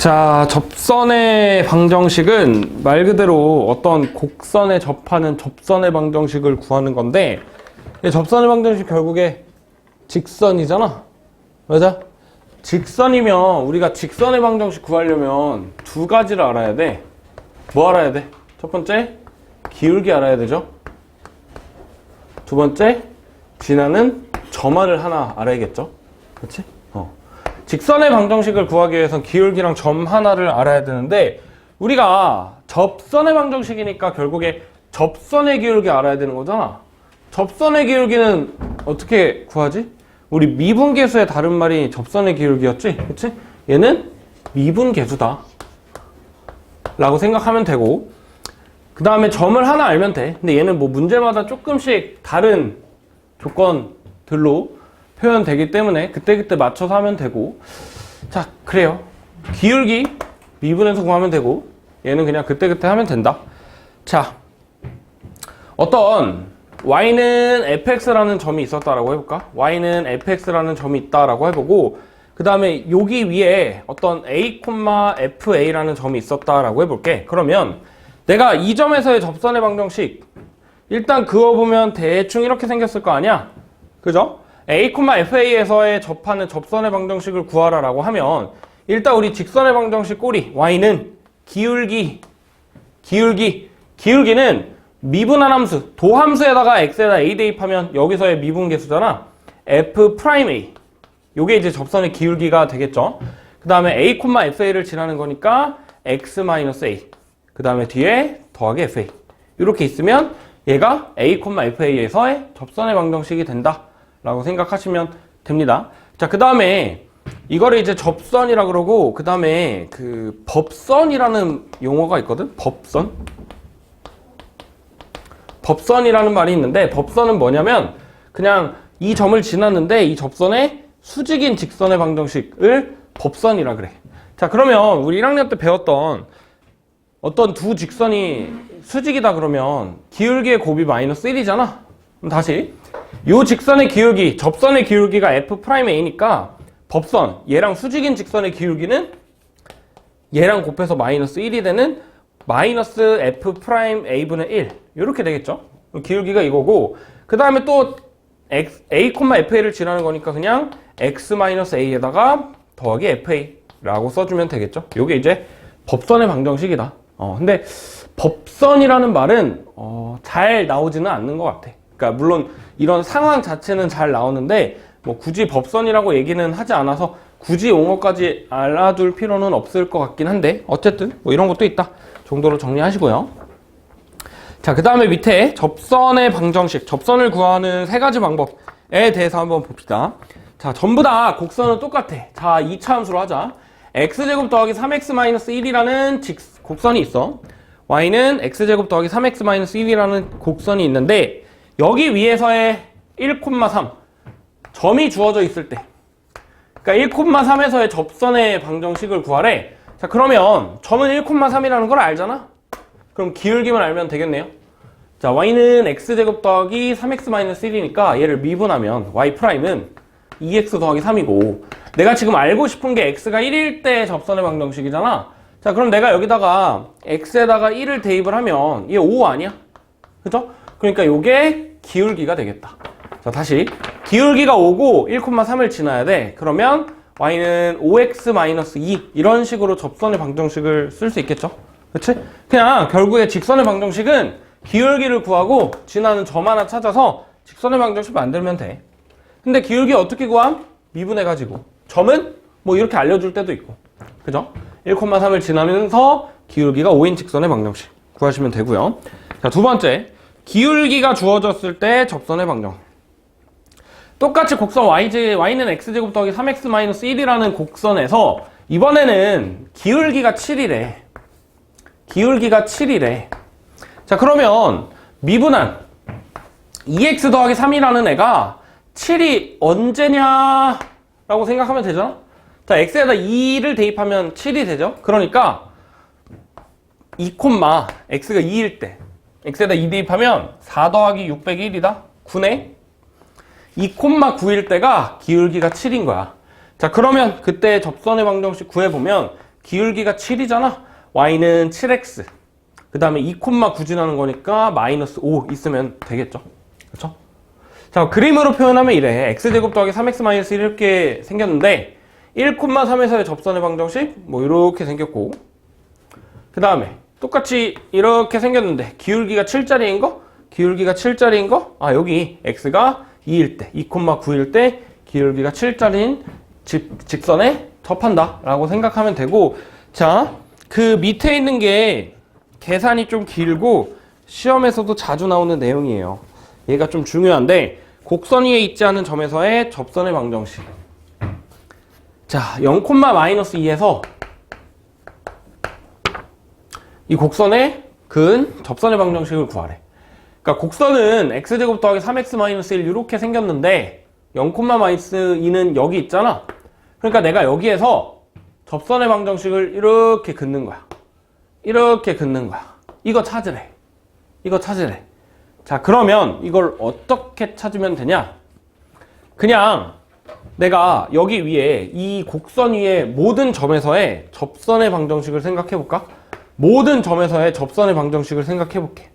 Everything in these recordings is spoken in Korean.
자, 접선의 방정식은 말 그대로 어떤 곡선에 접하는 접선의 방정식을 구하는 건데, 이 접선의 방정식 결국에 직선이잖아. 맞아? 직선이면 우리가 직선의 방정식 구하려면 두 가지를 알아야 돼. 뭐 알아야 돼? 첫 번째, 기울기 알아야 되죠. 두 번째, 지나는 점화를 하나 알아야겠죠. 그렇지? 직선의 방정식을 구하기 위해선 기울기랑 점 하나를 알아야 되는데, 우리가 접선의 방정식이니까 결국에 접선의 기울기 알아야 되는 거잖아. 접선의 기울기는 어떻게 구하지? 우리 미분계수의 다른 말이 접선의 기울기였지? 그치? 얘는 미분계수다 라고 생각하면 되고, 그 다음에 점을 하나 알면 돼. 근데 얘는 뭐 문제마다 조금씩 다른 조건들로 표현되기 때문에 그때그때 맞춰서 하면 되고, 자, 그래요. 기울기 미분에서 구하면 되고, 얘는 그냥 그때그때 하면 된다. 자, 어떤 y는 fx라는 점이 있었다라고 해볼까? y는 fx라는 점이 있다라고 해보고, 그 다음에 여기 위에 어떤 a, fa라는 점이 있었다라고 해볼게. 그러면 내가 이 점에서의 접선의 방정식 일단 그어보면 대충 이렇게 생겼을 거 아니야? 그죠? a, fa에서의 접하는 접선의 방정식을 구하라 라고 하면, 일단 우리 직선의 방정식 꼬리 y는 기울기는 미분한 함수, 도함수에다가 x에다 a 대입하면 여기서의 미분계수잖아. f'a. 요게 이제 접선의 기울기가 되겠죠. 그 다음에 a, fa를 지나는 거니까 x-a. 그 다음에 뒤에 더하기 fa. 이렇게 있으면 얘가 a, fa에서의 접선의 방정식이 된다 라고 생각하시면 됩니다. 자, 그 다음에 이거를 이제 접선이라 그러고, 그 다음에 그 법선이라는 용어가 있거든? 법선이라는 말이 있는데, 법선은 뭐냐면 그냥 이 점을 지났는데 이 접선의 수직인 직선의 방정식을 법선이라 그래. 자, 그러면 우리 1학년 때 배웠던 어떤 두 직선이 수직이다 그러면 기울기의 곱이 마이너스 1이잖아. 그럼 다시 요 직선의 기울기, 접선의 기울기가 f'a니까 법선, 얘랑 수직인 직선의 기울기는 얘랑 곱해서 마이너스 1이 되는 마이너스 f'a분의 1 이렇게 되겠죠. 기울기가 이거고, 그 다음에 또 a, fa를 지나는 거니까 그냥 x-a에다가 더하기 fa라고 써주면 되겠죠. 요게 이제 법선의 방정식이다. 근데 법선이라는 말은 잘 나오지는 않는 것 같아. 그러니까 물론 이런 상황 자체는 잘 나오는데 뭐 굳이 법선이라고 얘기는 하지 않아서 굳이 용어까지 알아둘 필요는 없을 것 같긴 한데, 어쨌든 뭐 이런 것도 있다 정도로 정리하시고요. 자, 그 다음에 밑에 접선의 방정식, 접선을 구하는 세 가지 방법에 대해서 한번 봅시다. 자, 전부 다 곡선은 똑같아. 자, 2차 함수로 하자. x제곱 더하기 3x-1이라는 곡선이 있어. y는 x제곱 더하기 3x-1이라는 곡선이 있는데, 여기 위에서의 1,3 점이 주어져 있을 때, 그러니까 1,3에서의 접선의 방정식을 구하래. 자, 그러면 점은 1,3이라는 걸 알잖아? 그럼 기울기만 알면 되겠네요. 자, y는 x제곱 더하기 3x-1이니까 얘를 미분하면 y'은 2x 더하기 3이고, 내가 지금 알고 싶은 게 x가 1일 때 접선의 방정식이잖아. 자, 그럼 내가 여기다가 x에다가 1을 대입을 하면 얘 5 아니야? 그죠? 그러니까 요게 기울기가 되겠다. 자, 다시 기울기가 5고 1,3을 지나야 돼. 그러면 y는 5x-2 이런 식으로 접선의 방정식을 쓸 수 있겠죠? 그치? 그냥 결국에 직선의 방정식은 기울기를 구하고 지나는 점 하나 찾아서 직선의 방정식 만들면 돼. 근데 기울기 어떻게 구함? 미분해가지고. 점은 뭐 이렇게 알려줄 때도 있고. 그죠? 1,3을 지나면서 기울기가 5인 직선의 방정식 구하시면 되고요. 자, 두 번째, 기울기가 주어졌을 때 접선의 방정. 똑같이 곡선 y는 x제곱 더하기 3x-1이라는 곡선에서 이번에는 기울기가 7이래. 기울기가 7이래. 자, 그러면 미분한 2x 더하기 3이라는 애가 7이 언제냐 라고 생각하면 되잖아. 자, x에다 2를 대입하면 7이 되죠. 그러니까 2, x가 2일 때 x에다 2 대입하면 4 더하기 601이다. 9네. 2,9일 때가 기울기가 7인 거야. 자, 그러면 그때 접선의 방정식 구해보면 기울기가 7이잖아. y는 7x. 그 다음에 2,9 지나는 거니까 마이너스 5 있으면 되겠죠. 그렇죠? 자, 그림으로 표현하면 이래. x제곱 더하기 3x 마이너스 1 이렇게 생겼는데 1,3에서의 접선의 방정식 뭐 이렇게 생겼고, 그 다음에 똑같이 이렇게 생겼는데 기울기가 7짜리인 거? 기울기가 7짜리인 거? 아, 여기 x가 2일 때, 2,9일 때 기울기가 7짜리인 직선에 접한다 라고 생각하면 되고, 자, 그 밑에 있는 게 계산이 좀 길고 시험에서도 자주 나오는 내용이에요. 얘가 좀 중요한데, 곡선 위에 있지 않은 점에서의 접선의 방정식. 자, 0,-2에서 이 곡선의 근 접선의 방정식을 구하래. 그러니까 곡선은 x제곱 더하기 3x-1 이렇게 생겼는데 0,-2는 여기 있잖아. 그러니까 내가 여기에서 접선의 방정식을 이렇게 긋는 거야. 이렇게 긋는 거야. 이거 찾으래. 이거 찾으래. 자, 그러면 이걸 어떻게 찾으면 되냐? 그냥 내가 여기 위에 이 곡선 위에 모든 점에서의 접선의 방정식을 생각해 볼까? 모든 점에서의 접선의 방정식을 생각해 볼게.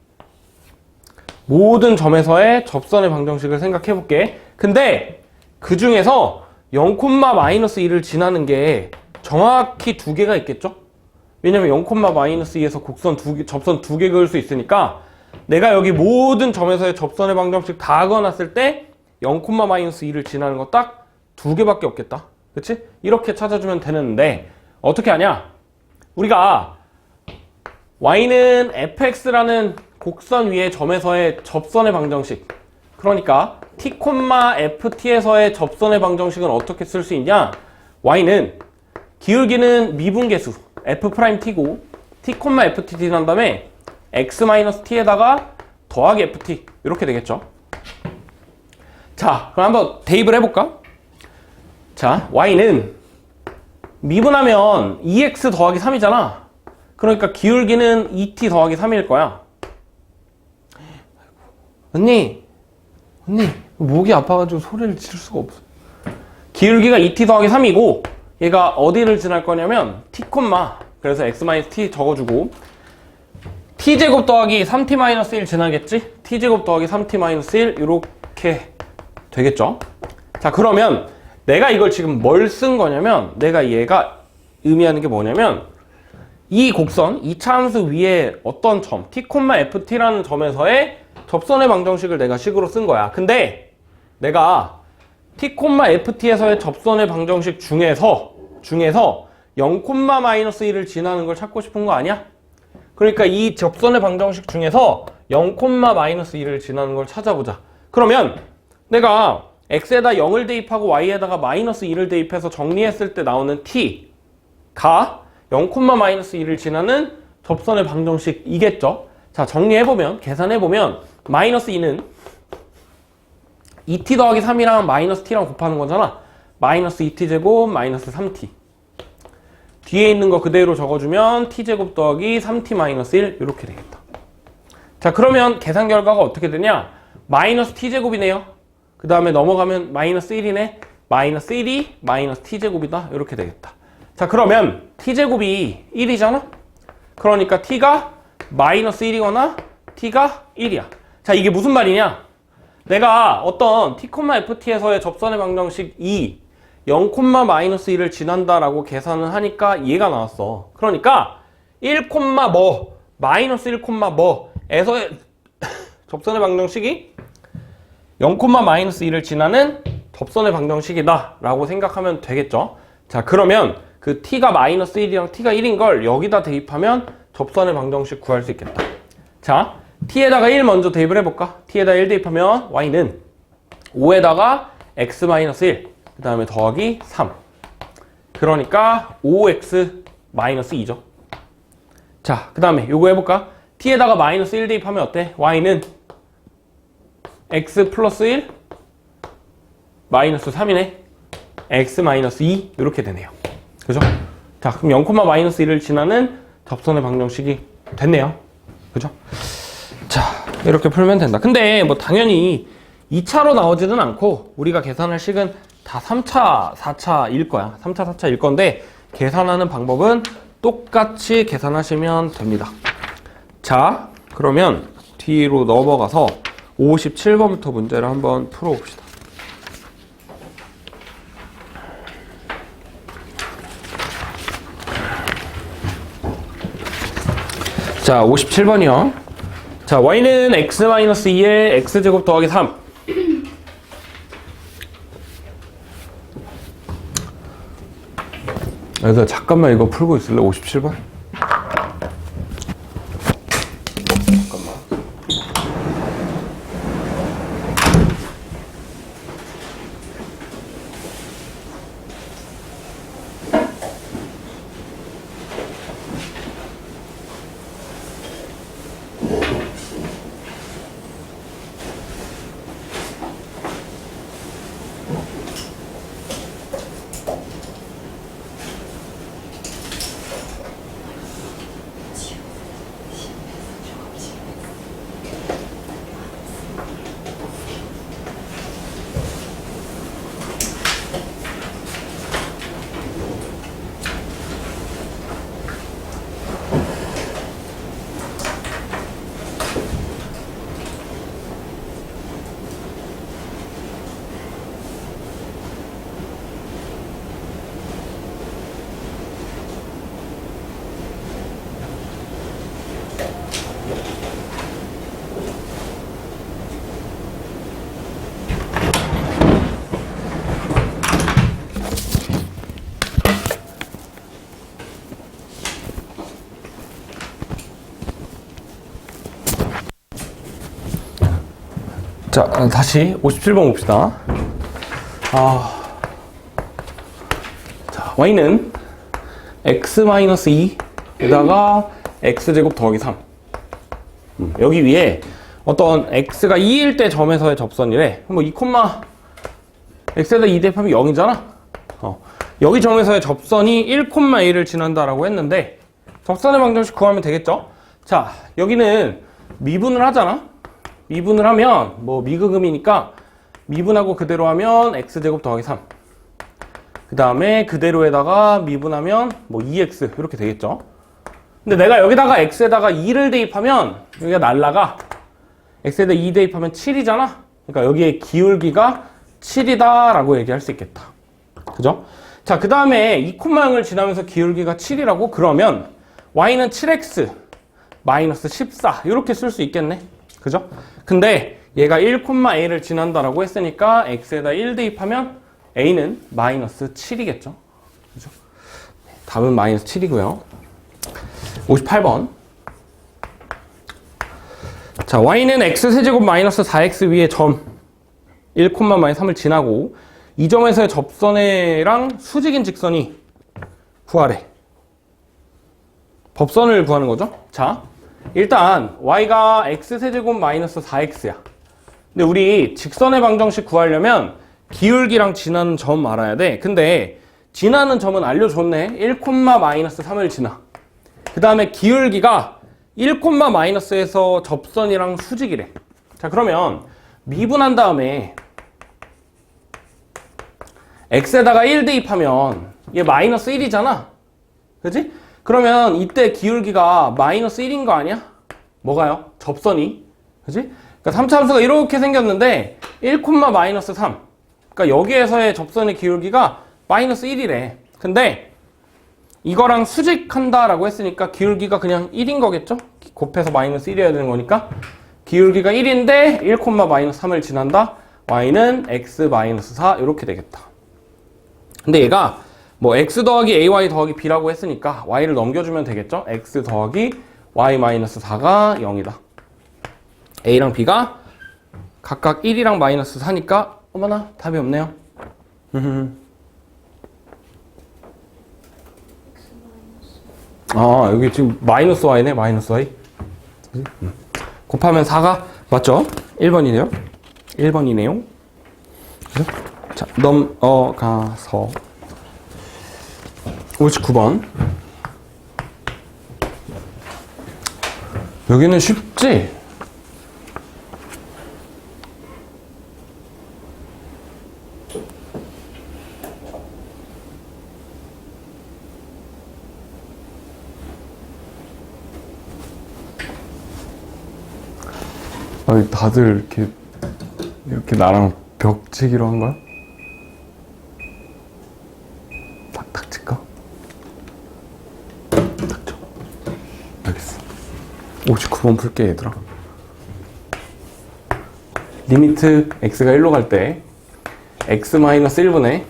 모든 점에서의 접선의 방정식을 생각해 볼게. 근데 그 중에서 0,-1을 지나는 게 정확히 두 개가 있겠죠? 왜냐면 0,-2에서 곡선 접선 두 개 그을 수 있으니까 내가 여기 모든 점에서의 접선의 방정식 다 그어놨을 때 0,-2를 지나는 거 딱 두 개밖에 없겠다. 그치? 이렇게 찾아주면 되는데 어떻게 하냐? 우리가 y는 fx라는 곡선 위의 점에서의 접선의 방정식, 그러니까 t,ft에서의 접선의 방정식은 어떻게 쓸 수 있냐? y는 기울기는 미분계수 f't고 t,ft 한 다음에 x-t에다가 더하기 ft 이렇게 되겠죠. 자, 그럼 한번 대입을 해볼까? 자, y는 미분하면 2x 더하기 3이잖아. 그러니까 기울기는 2t 더하기 3일 거야. 언니 목이 아파가지고 소리를 지를 수가 없어. 기울기가 2t 더하기 3이고 얘가 어디를 지날 거냐면 t, 그래서 x-t 적어주고 t제곱 더하기 3t-1 지나겠지? t제곱 더하기 3t-1 이렇게 되겠죠? 자, 그러면 내가 이걸 지금 뭘 쓴 거냐면, 내가 얘가 의미하는 게 뭐냐면 이 곡선, 이 차함수 위에 어떤 점 t,ft라는 점에서의 접선의 방정식을 내가 식으로 쓴 거야. 근데 내가 t,ft에서의 접선의 방정식 중에서 0,-1을 지나는 걸 찾고 싶은 거 아니야? 그러니까 이 접선의 방정식 중에서 0,-1을 지나는 걸 찾아보자. 그러면 내가 x에다 0을 대입하고 y에다가 -1을 대입해서 정리했을 때 나오는 t가 0,-1을 지나는 접선의 방정식이겠죠. 자, 정리해보면, 계산해보면 -2는 2t 더하기 3이랑 -t랑 곱하는 거잖아. -2t제곱 -3t. 뒤에 있는 거 그대로 적어주면 t제곱 더하기 3t-1 이렇게 되겠다. 자, 그러면 계산 결과가 어떻게 되냐? -t제곱이네요. 그 다음에 넘어가면 -1이네. -1이 -t제곱이다. 이렇게 되겠다. 자, 그러면 t제곱이 1이잖아? 그러니까 t가 -1이거나 t가 1이야. 자, 이게 무슨 말이냐? 내가 어떤 t,ft에서의 접선의 방정식 0,-1을 지난다라고 계산을 하니까 얘가 나왔어. 그러니까 1, 뭐, -1, 뭐에서의 접선의 방정식이 0,-1을 지나는 접선의 방정식이다 라고 생각하면 되겠죠. 자, 그러면 그 t가 -1이랑 t가 1인 걸 여기다 대입하면 접선의 방정식 구할 수 있겠다. 자, t에다가 1 먼저 대입을 해볼까? t에다 1 대입하면 y는 5에다가 x-1 그 다음에 더하기 3, 그러니까 5x-2죠. 자, 그 다음에 요거 해볼까? t에다가 -1 대입하면 어때? y는 x 플러스 1 마이너스 3이네. x-2 이렇게 되네요. 그죠? 자, 그럼 0,-1을 지나는 접선의 방정식이 됐네요. 그죠? 자, 이렇게 풀면 된다. 근데 뭐 당연히 2차로 나오지는 않고 우리가 계산할 식은 다 3차, 4차일 거야. 3차, 4차일 건데 계산하는 방법은 똑같이 계산하시면 됩니다. 자, 그러면 뒤로 넘어가서 57번부터 문제를 한번 풀어봅시다. 자, 57번이요. 자, y는 x-2에 x제곱 더하기 3. 얘들아, 잠깐만 이거 풀고 있을래? 57번? 자, 다시 57번 봅시다. 자, y는 x-2에다가 x제곱 더하기 3. 여기 위에 어떤 x가 2일 때 점에서의 접선이래. 뭐 2, x에다 2 대입하면 0이잖아. 여기 점에서의 접선이 1,2를 지난다라고 했는데 접선의 방정식 구하면 되겠죠? 자, 여기는 미분을 하잖아. 미분을 하면 뭐 미극음이니까 미분하고 그대로 하면 x제곱 더하기 3. 그 다음에 그대로에다가 미분하면 뭐 2x 이렇게 되겠죠. 근데 내가 여기다가 x에다가 2를 대입하면 여기가 날라가. x에다 2 대입하면 7이잖아. 그러니까 여기에 기울기가 7이다 라고 얘기할 수 있겠다. 그죠? 자, 그 다음에 2,0을 지나면서 기울기가 7이라고? 그러면 y는 7x 마이너스 14 이렇게 쓸 수 있겠네. 그죠? 근데 얘가 1,a를 지난다라고 했으니까 x에다 1 대입하면 a는 마이너스 7이겠죠? 그죠? 답은 마이너스 7이고요. 58번. 자, y는 x세제곱 마이너스 4x 위에 점 1,-3을 지나고 이 점에서의 접선이랑 수직인 직선이 구하래. 법선을 구하는 거죠. 자, 일단 y가 x세제곱 마이너스 4x야. 근데 우리 직선의 방정식 구하려면 기울기랑 지나는 점 알아야 돼. 근데 지나는 점은 알려줬네. 1,-3을 지나. 그 다음에 기울기가 1,-에서 접선이랑 수직이래. 자, 그러면 미분한 다음에 x에다가 1 대입하면 얘 마이너스 1이잖아. 그치? 그러면 이때 기울기가 마이너스 1인 거 아니야? 뭐가요? 접선이. 그치? 그러니까 3차 함수가 이렇게 생겼는데 1,-3. 그러니까 여기에서의 접선의 기울기가 마이너스 1이래. 근데 이거랑 수직한다라고 했으니까 기울기가 그냥 1인 거겠죠? 곱해서 마이너스 1이어야 되는 거니까 기울기가 1인데 1,-3을 지난다. y는 x-4 이렇게 되겠다. 근데 얘가 뭐 x 더하기 ay 더하기 b라고 했으니까 y를 넘겨주면 되겠죠? x 더하기 y-4가 0이다. a랑 b가 각각 1이랑 마이너스 4니까 어머나 답이 없네요. 아, 여기 지금 마이너스 y네. 마이너스 y. 곱하면 4가 맞죠? 1번이네요. 1번이네요. 그죠? 자, 넘어가서 59번. 여기는 쉽지? 아니, 다들 이렇게 나랑 벽치기로 한 거야? 탁탁 칠까? 탁 쳐. 알겠어. 59번 풀게, 얘들아. 리미트 x가 1로 갈 때 x-1분의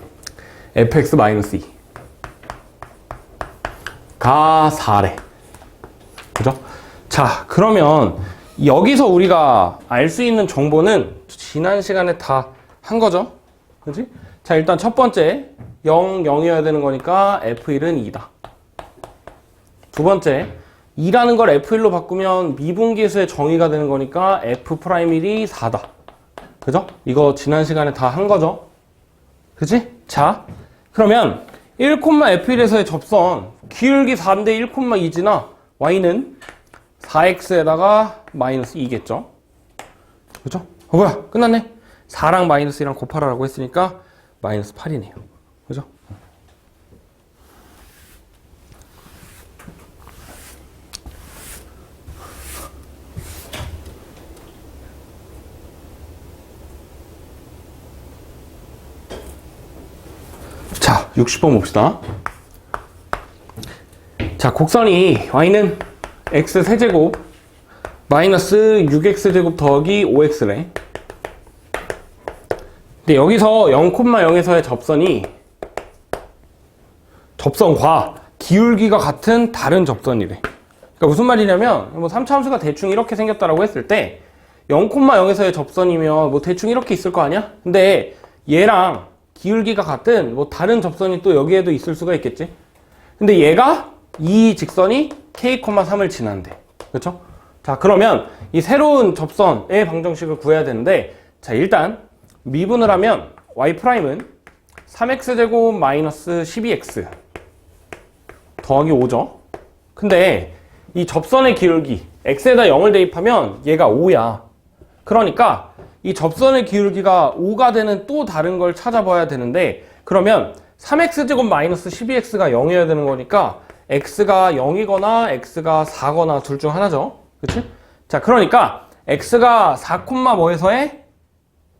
fx-2 가 4래. 그죠? 자, 그러면 여기서 우리가 알 수 있는 정보는 지난 시간에 다 한 거죠? 그지? 자, 일단 첫 번째 0, 0이어야 되는 거니까 f1은 2다. 두 번째 2라는 걸 f1로 바꾸면 미분계수의 정의가 되는 거니까 f'1이 4다. 그죠? 이거 지난 시간에 다 한 거죠? 그지? 자, 그러면 1,f1에서의 접선 기울기 4인데 1,2지나 y는 4x에다가 마이너스 2겠죠? 그죠? 뭐야? 끝났네? 4랑 마이너스 2랑 곱하라고 했으니까 마이너스 8이네요. 그죠? 자, 60번 봅시다. 자, 곡선이 y는 x 세제곱 마이너스 6x제곱 더하기 5x래. 근데 여기서 0,0에서의 접선과 기울기가 같은 다른 접선이래. 그러니까 무슨 말이냐면 뭐 3차함수가 대충 이렇게 생겼다라고 했을 때 0,0에서의 접선이면 뭐 대충 이렇게 있을 거 아니야? 근데 얘랑 기울기가 같은 뭐 다른 접선이 또 여기에도 있을 수가 있겠지? 근데 얘가 이 직선이 k,3을 지난대. 그렇죠? 자, 그러면 이 새로운 접선의 방정식을 구해야 되는데, 자, 일단 미분을 하면 y'은 3x제곱 마이너스 12x 더하기 5죠. 근데 이 접선의 기울기 x에다 0을 대입하면 얘가 5야. 그러니까 이 접선의 기울기가 5가 되는 또 다른 걸 찾아봐야 되는데, 그러면 3x제곱 마이너스 12x가 0이어야 되는 거니까 x가 0이거나 x가 4거나 둘 중 하나죠. 그치? 자, 그러니까 x가 4, 뭐에서의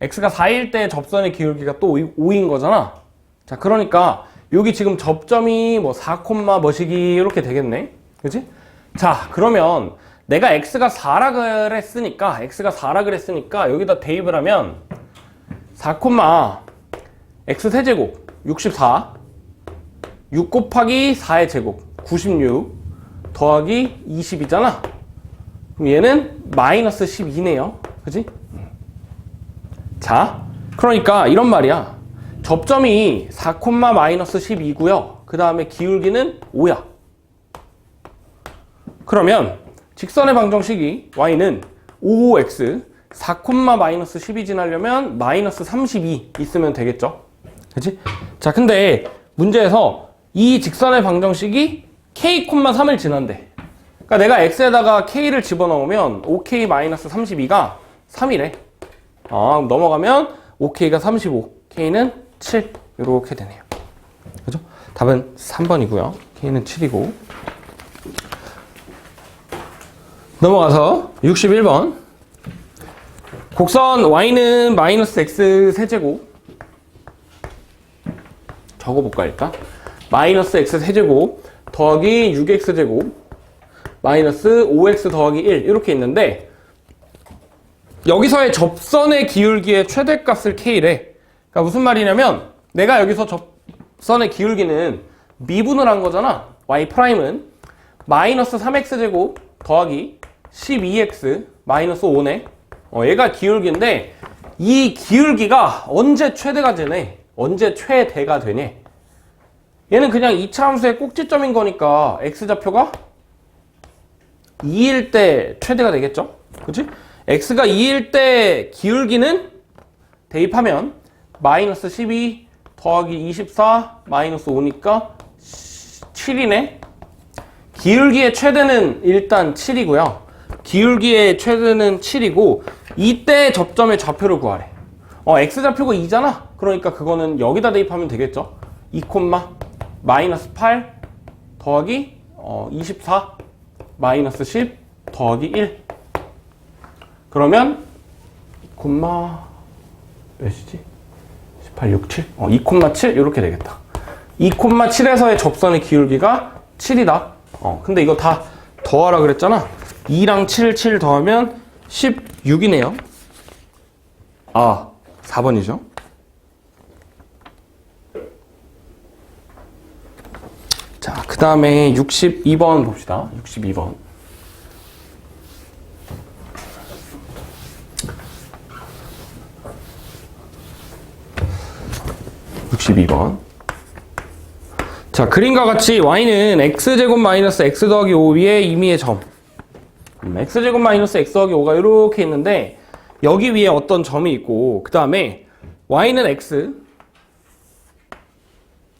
x가 4일 때 접선의 기울기가 또 5인 거잖아. 자, 그러니까 여기 지금 접점이 뭐 4, 뭐시기 이렇게 되겠네. 그치? 자, 그러면 내가 x가 4라 그랬으니까 여기다 대입을 하면 4, x 세제곱 64 6 곱하기 4의 제곱 96 더하기 20이잖아. 그럼 얘는 마이너스 12네요. 그치? 자, 그러니까 이런 말이야. 접점이 4, 마이너스 12고요. 그 다음에 기울기는 5야. 그러면 직선의 방정식이 y는 5x 4, 마이너스 12 지나려면 마이너스 32 있으면 되겠죠. 그치? 자, 근데 문제에서 이 직선의 방정식이 k,3을 지난대. 그러니까 내가 x에다가 k를 집어넣으면 5k-32가 3이래. 넘어가면 5k가 35, k는 7 이렇게 되네요. 그죠? 답은 3번이고요. k는 7이고. 넘어가서 61번. 곡선 y는 마이너스 x 세제곱. 적어볼까 일단. 마이너스 x 세제곱 더하기 6x제곱 마이너스 5x 더하기 1 이렇게 있는데, 여기서의 접선의 기울기의 최대값을 k래. 그러니까 무슨 말이냐면 내가 여기서 접선의 기울기는 미분을 한 거잖아. y'은 마이너스 3x제곱 더하기 12x 마이너스 5네. 얘가 기울기인데 이 기울기가 언제 최대가 되네? 언제 최대가 되네? 얘는 그냥 2차 함수의 꼭지점인 거니까 x좌표가 2일 때 최대가 되겠죠? 그치? x가 2일 때 기울기는 대입하면 마이너스 12 더하기 24 마이너스 5니까 7이네. 기울기의 최대는 일단 7이고요. 기울기의 최대는 7이고 이때 접점의 좌표를 구하래. x좌표가 2잖아. 그러니까 그거는 여기다 대입하면 되겠죠. 2, 마이너스 8 더하기 24 마이너스 10 더하기 1. 그러면 몇이지? 18, 6, 7? 2,7? 이렇게 되겠다. 2,7에서의 접선의 기울기가 7이다. 근데 이거 다 더하라 그랬잖아. 2랑 7, 7 더하면 16이네요. 4번이죠. 자, 그 다음에 62번 봅시다. 62번. 62번. 자, 그림과 같이 y는 x제곱 마이너스 x 더하기 5 위에 임의의 점. x제곱 마이너스 x 더하기 5가 이렇게 있는데 여기 위에 어떤 점이 있고 그 다음에 y는 x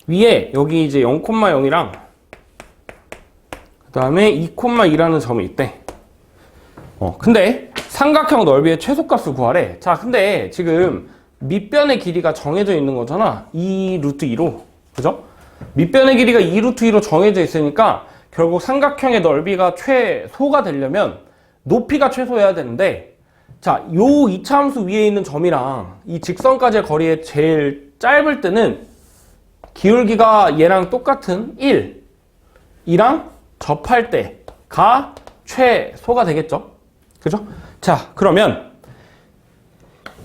위에 여기 이제 0,0이랑 그 다음에 2,2라는 점이 있대. 근데 삼각형 넓이의 최소값을 구하래. 자, 근데 지금 밑변의 길이가 정해져 있는 거잖아. 2√2로. 그죠? 밑변의 길이가 2√2로 정해져 있으니까 결국 삼각형의 넓이가 최소가 되려면 높이가 최소여야 되는데, 자, 요 이차함수 위에 있는 점이랑 이 직선까지의 거리의 제일 짧을 때는 기울기가 얘랑 똑같은 1이랑 접할 때가 최소가 되겠죠? 그죠? 자, 그러면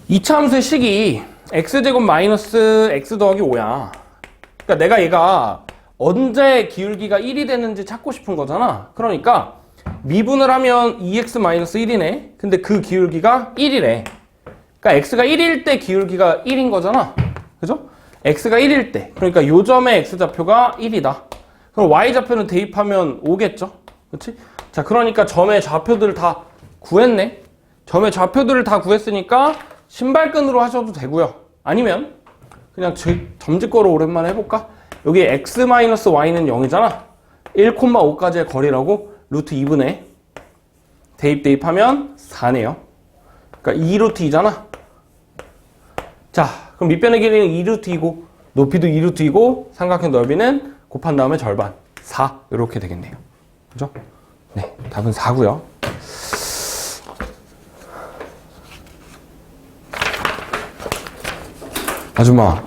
이차함수의 식이 x제곱 마이너스 x 더하기 5야. 그러니까 내가 얘가 언제 기울기가 1이 되는지 찾고 싶은 거잖아. 그러니까 미분을 하면 2x 마이너스 1이네. 근데 그 기울기가 1이래. 그러니까 x가 1일 때 기울기가 1인 거잖아. 그죠? x가 1일 때. 그러니까 요 점의 x좌표가 1이다. 그럼 y좌표는 대입하면 5겠죠? 그렇지? 자, 그러니까 점의 좌표들을 다 구했네. 점의 좌표들을 다 구했으니까 신발끈으로 하셔도 되고요. 아니면 그냥 점집거로 오랜만에 해볼까? 여기 x-y는 0이잖아. 1,5까지의 거리라고 루트 2분의 대입하면 4네요. 그러니까 2루트 2잖아. 자, 그럼 밑변의 길이는 2루트 2고 높이도 2루트 2고 삼각형 넓이는 곱한 다음에 절반 4 이렇게 되겠네요. 그죠? 네, 답은 4고요. 아줌마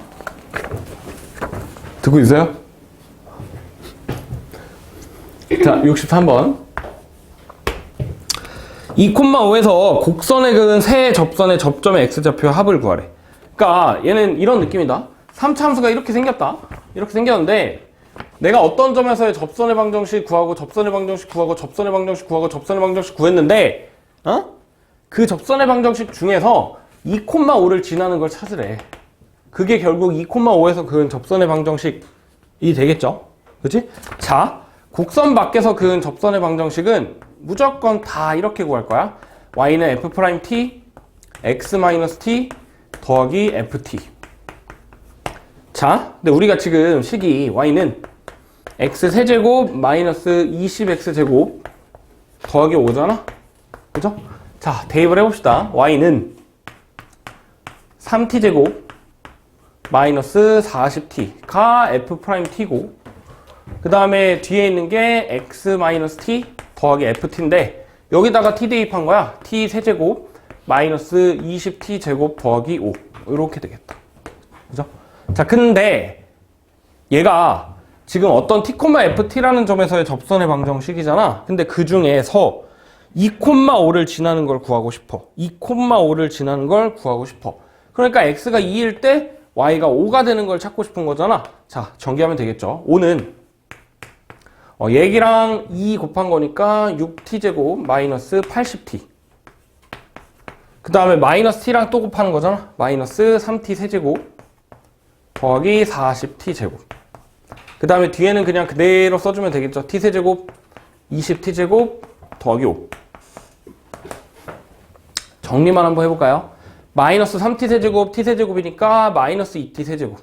듣고 있어요? 자, 63번. 2,5에서 곡선에 그은 세 접선의 접점의 x좌표의 합을 구하래. 그러니까 얘는 이런 느낌이다. 3차함수가 이렇게 생겼다. 이렇게 생겼는데 내가 어떤 점에서의 접선의 방정식 구하고 접선의 방정식 구하고 접선의 방정식 구하고 접선의 방정식 구했는데 그 접선의 방정식 중에서 2,5를 지나는 걸 찾으래. 그게 결국 2,5에서 그은 접선의 방정식이 되겠죠. 그치? 자, 곡선 밖에서 그은 접선의 방정식은 무조건 다 이렇게 구할 거야. y는 f'(t) x-t 더하기 ft. 자, 근데 우리가 지금 식이 y는 x세제곱 마이너스 20x제곱 더하기 5잖아? 그죠? 자, 대입을 해봅시다. y는 3t제곱 마이너스 40t가 f't고 그 다음에 뒤에 있는 게 x-t 더하기 ft인데 여기다가 t 대입한 거야. t 세제곱 마이너스 20t 제곱 더하기 5 이렇게 되겠다. 그죠? 자, 근데 얘가 지금 어떤 t,ft라는 점에서의 접선의 방정식이잖아. 근데 그 중에서 2,5를 지나는 걸 구하고 싶어. 2,5를 지나는 걸 구하고 싶어. 그러니까 x가 2일 때 y가 5가 되는 걸 찾고 싶은 거잖아. 자, 전개하면 되겠죠. 5는 얘기랑 2 곱한 거니까 6t제곱 마이너스 80t. 그 다음에 마이너스 t랑 또 곱하는 거잖아. 마이너스 3t 세제곱 더하기 40t 제곱. 그 다음에 뒤에는 그냥 그대로 써주면 되겠죠. t 세제곱 20t 제곱 더하기 5. 정리만 한번 해볼까요? 마이너스 3t 세제곱 t 세제곱이니까 마이너스 2t 세제곱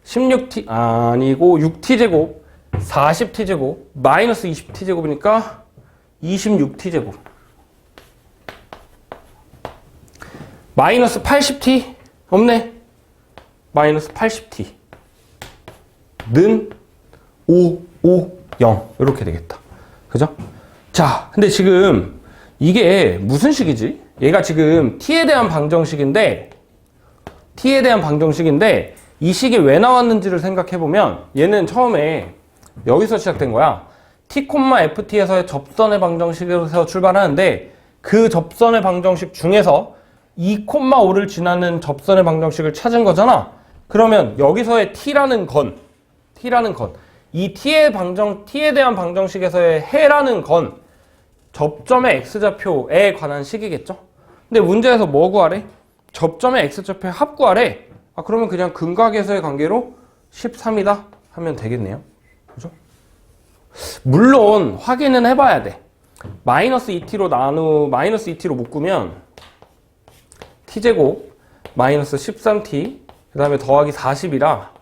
16t 아니고 6t 제곱 40t 제곱 마이너스 20t 제곱이니까 26t 제곱 마이너스 80t 없네. 마이너스 80t 는 5, 5, 0 이렇게 되겠다. 그죠? 자, 근데 지금 이게 무슨 식이지? 얘가 지금 t에 대한 방정식인데 이 식이 왜 나왔는지를 생각해보면 얘는 처음에 여기서 시작된 거야. t, ft에서의 접선의 방정식에서 출발하는데 그 접선의 방정식 중에서 2, 5를 지나는 접선의 방정식을 찾은 거잖아. 그러면 여기서의 t라는 건 이 t에 대한 방정식에서의 해라는 건 접점의 x좌표에 관한 식이겠죠. 근데 문제에서 뭐 구하래? 접점의 x좌표의 합 구하래. 그러면 그냥 근각에서의 관계로 13이다 하면 되겠네요. 그죠? 물론 확인은 해봐야 돼. 마이너스 2t로 묶으면 t제곱 마이너스 13t 그 다음에 더하기 40이라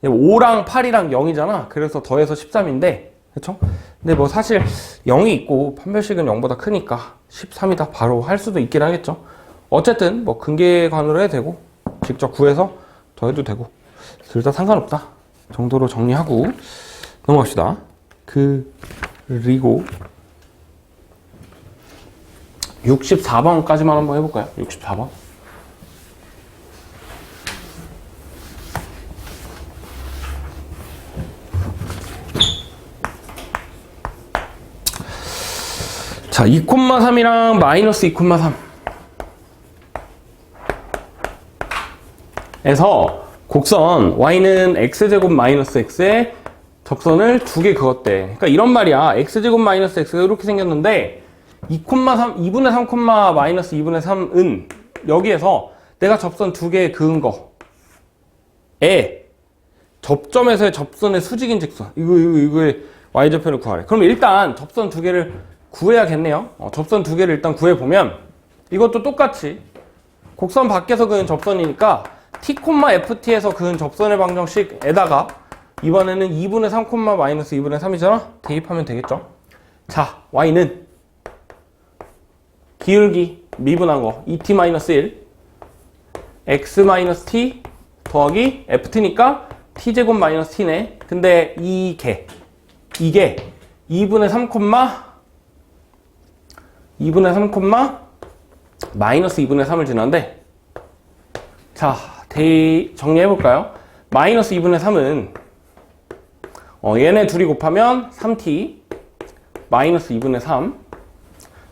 5랑 8이랑 0이잖아. 그래서 더해서 13인데 그쵸? 근데 뭐 사실 0이 있고 판별식은 0보다 크니까 13이다 바로 할 수도 있긴 하겠죠. 어쨌든 뭐 근계관으로 해도 되고 직접 구해서 더해도 되고 둘 다 상관없다 정도로 정리하고 넘어갑시다. 그리고 64번까지만 한번 해볼까요? 64번. 자, 2,3이랑 마이너스 2,3 에서 곡선 y는 x제곱 마이너스 x에 접선을 두 개 그었대. 그러니까 이런 말이야. x제곱 마이너스 x가 이렇게 생겼는데 2분의 3, 마이너스 2분의 3은 여기에서 내가 접선 두 개 그은 거에 접점에서의 접선의 수직인 직선 이거의 y좌표를 구하래. 그럼 일단 접선 두 개를 구해야겠네요. 접선 두 개를 일단 구해보면 이것도 똑같이 곡선 밖에서 그은 접선이니까 t, ft에서 그은 접선의 방정식에다가 이번에는 2분의 3, 마이너스 2분의 3이잖아? 대입하면 되겠죠? 자, y는 기울기 미분한 거 2t-1 x-t 더하기 ft니까 t제곱 마이너스 t네. 근데 이게 2분의 3, 마이너스 2분의 3을 지나는데 자, 정리해볼까요? 마이너스 2분의 3은 얘네 둘이 곱하면 3t 마이너스 2분의 3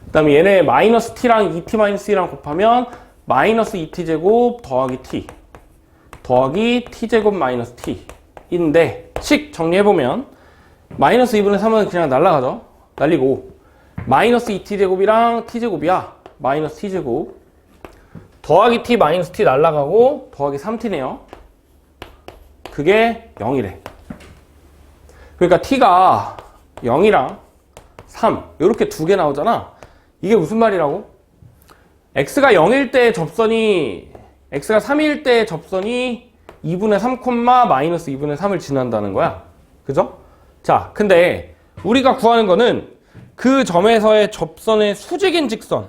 그 다음에 얘네 마이너스 t랑 2t 마이너스 2랑 곱하면 마이너스 2t 제곱 더하기 t 더하기 t 제곱 마이너스 t 인데 식 정리해보면 마이너스 2분의 3은 그냥 날라가죠. 날리고 마이너스 2t 제곱이랑 t 제곱이야. 마이너스 t 제곱 더하기 t 마이너스 t 날라가고 더하기 3t네요. 그게 0이래. 그러니까 t가 0이랑 3 이렇게 두 개 나오잖아. 이게 무슨 말이라고? x가 0일 때 x가 3일 때 접선이 2분의 3, 마이너스 2분의 3을 지난다는 거야. 그죠? 자, 근데 우리가 구하는 거는 그 점에서의 접선의 수직인 직선의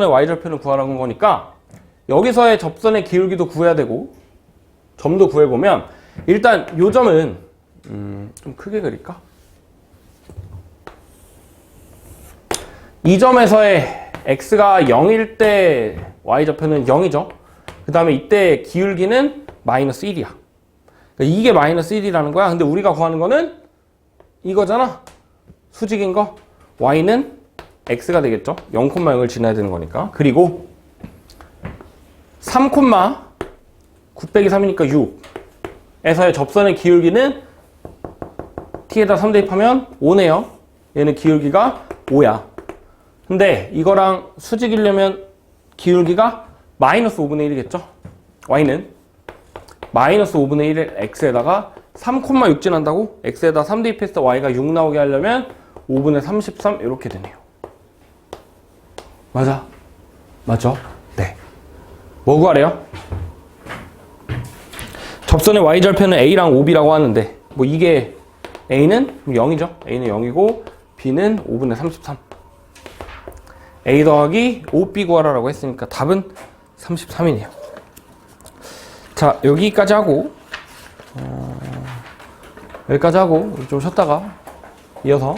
y좌표를 구하라는 거니까 여기서의 접선의 기울기도 구해야 되고 점도 구해보면 일단 요 점은 좀 크게 그릴까? 이 점에서의 x가 0일 때 y좌표는 0이죠. 그 다음에 이때 기울기는 마이너스 1이야. 그러니까 이게 마이너스 1이라는 거야. 근데 우리가 구하는 거는 이거잖아. 수직인 거. y는 x가 되겠죠. 0,0을 지나야 되는 거니까. 그리고 3, 9 빼기 3이니까 6 에서의 접선의 기울기는 t에다 3 대입하면 5네요. 얘는 기울기가 5야. 근데 이거랑 수직이려면 기울기가 마이너스 5분의 1이겠죠. y는 마이너스 5분의 1을 x에다가 3,6 지난다고? x에다 3 대입해서 y가 6 나오게 하려면 5분의 33 이렇게 되네요. 맞아? 맞죠? 네. 뭐 구하래요? 접선의 y절편은 a랑 OB라고 하는데 뭐 이게 a는 0이죠. a는 0이고 b는 5분의 33 a 더하기 5b 구하라고 했으니까 답은 33이네요. 자, 여기까지 하고 좀 쉬었다가 이어서